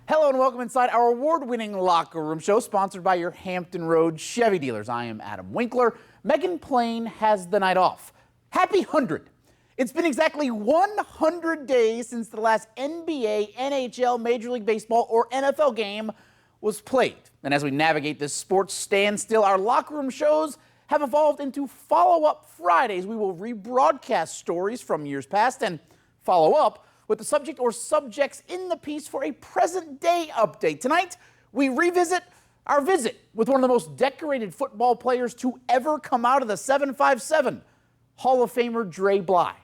Hello and welcome inside our award-winning locker room show sponsored by your Hampton Road Chevy dealers. I am Adam Winkler. Megan Plain has the night off. Happy 100. It's been exactly 100 days since the last NBA, NHL, Major League Baseball, or NFL game was played. And as we navigate this sports standstill, our locker room shows have evolved into follow-up Fridays. We will rebroadcast stories from years past and follow up with the subject or subjects in the piece for a present-day update. Tonight, we revisit our visit with one of the most decorated football players to ever come out of the 757, Hall of Famer Dre Bly.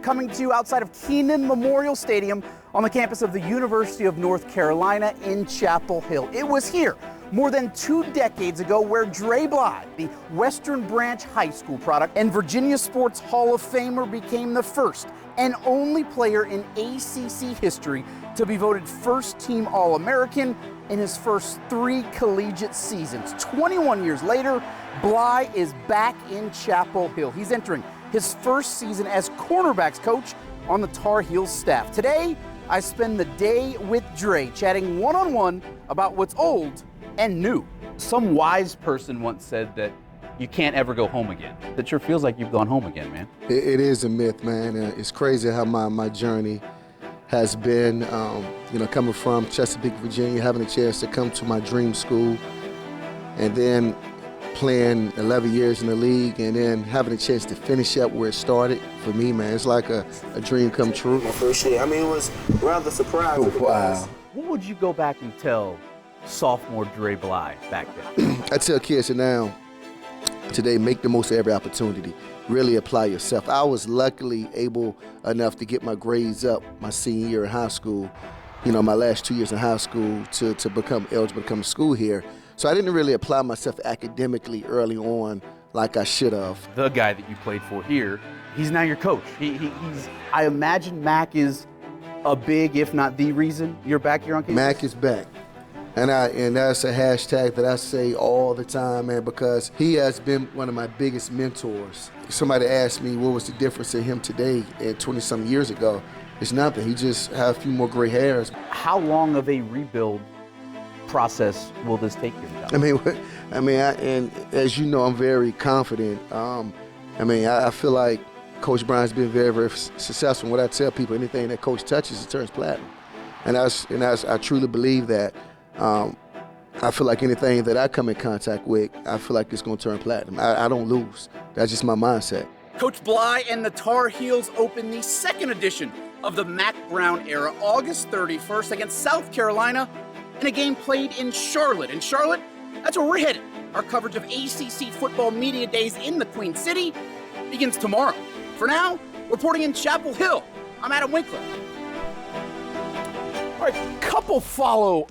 Coming to you outside of Kenan Memorial Stadium on the campus of the University of North Carolina in Chapel Hill. It was here more than 2 decades ago where Dre Bly, the Western Branch High School product and Virginia Sports Hall of Famer, became the first and only player in ACC history to be voted first-team All-American in his first 3 collegiate seasons. 21 years later, Bly is back in Chapel Hill. He's entering his first season as cornerbacks coach on the Tar Heels staff. Today, I spend the day with Dre, chatting one-on-one about what's old and new. Some wise person once said that you can't ever go home again. That sure feels like you've gone home again, man. It is a myth, man. It's crazy how my journey has been, coming from Chesapeake, Virginia, having a chance to come to my dream school, and then playing 11 years in the league, and then having a chance to finish up where it started. For me, man, it's like a dream come true. For sure. I mean, it was rather surprising. Oh, wow. What would you go back and tell sophomore Dre Bly back then? I tell kids now, today, make the most of every opportunity. Really apply yourself. I was luckily able enough to get my grades up my senior year in high school, my last 2 years in high school to become eligible to come to school here. So I didn't really apply myself academically early on like I should have. The guy that you played for here, he's now your coach. I imagine Mac is a big, if not the reason you're back here on campus. Mac is back. And that's a hashtag that I say all the time, man, because he has been one of my biggest mentors. Somebody asked me what was the difference in him today and 20-some years ago. It's nothing. He just has a few more gray hairs. How long of a rebuild process will this take you? And as you know, I'm very confident. I feel like Coach Brian's been very, very successful. What I tell people, anything that Coach touches, it turns platinum. And I truly believe that. I feel like anything that I come in contact with, I feel like it's going to turn platinum. I don't lose. That's just my mindset. Coach Bly and the Tar Heels open the second edition of the Mack Brown era, August 31st against South Carolina in a game played in Charlotte. In Charlotte, that's where we're headed. Our coverage of ACC football media days in the Queen City begins tomorrow. For now, reporting in Chapel Hill, I'm Adam Winkler. All right, couple follows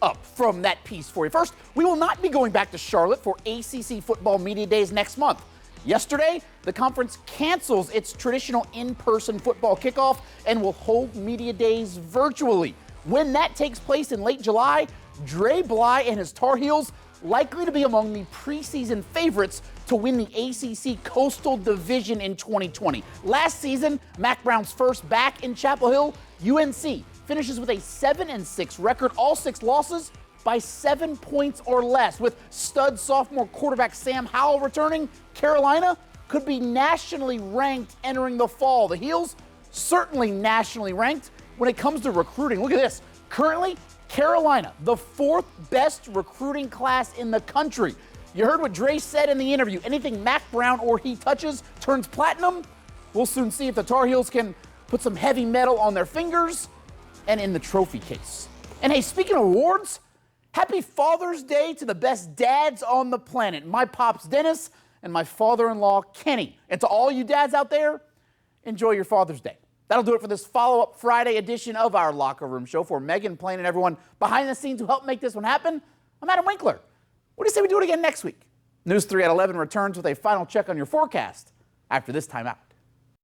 up from that piece for you. First, we will not be going back to Charlotte for ACC football media days next month. Yesterday, the conference cancels its traditional in-person football kickoff and will hold media days virtually. When that takes place in late July, Dre Bly and his Tar Heels likely to be among the preseason favorites to win the ACC Coastal Division in 2020. Last season, Mack Brown's first back in Chapel Hill, UNC finishes with a 7-6 record, all 6 losses by 7 points or less. With stud sophomore quarterback Sam Howell returning, Carolina could be nationally ranked entering the fall. The Heels certainly nationally ranked when it comes to recruiting. Look at this. Currently, Carolina, the 4th best recruiting class in the country. You heard what Dre said in the interview. Anything Mack Brown or he touches turns platinum. We'll soon see if the Tar Heels can put some heavy metal on their fingers and in the trophy case. And hey, speaking of awards, happy Father's Day to the best dads on the planet. My pops, Dennis, and my father-in-law, Kenny. And to all you dads out there, enjoy your Father's Day. That'll do it for this follow-up Friday edition of our Locker Room Show. For Megan Plain and everyone behind the scenes who helped make this one happen, I'm Adam Winkler. What do you say we do it again next week? News 3 at 11 returns with a final check on your forecast after this timeout.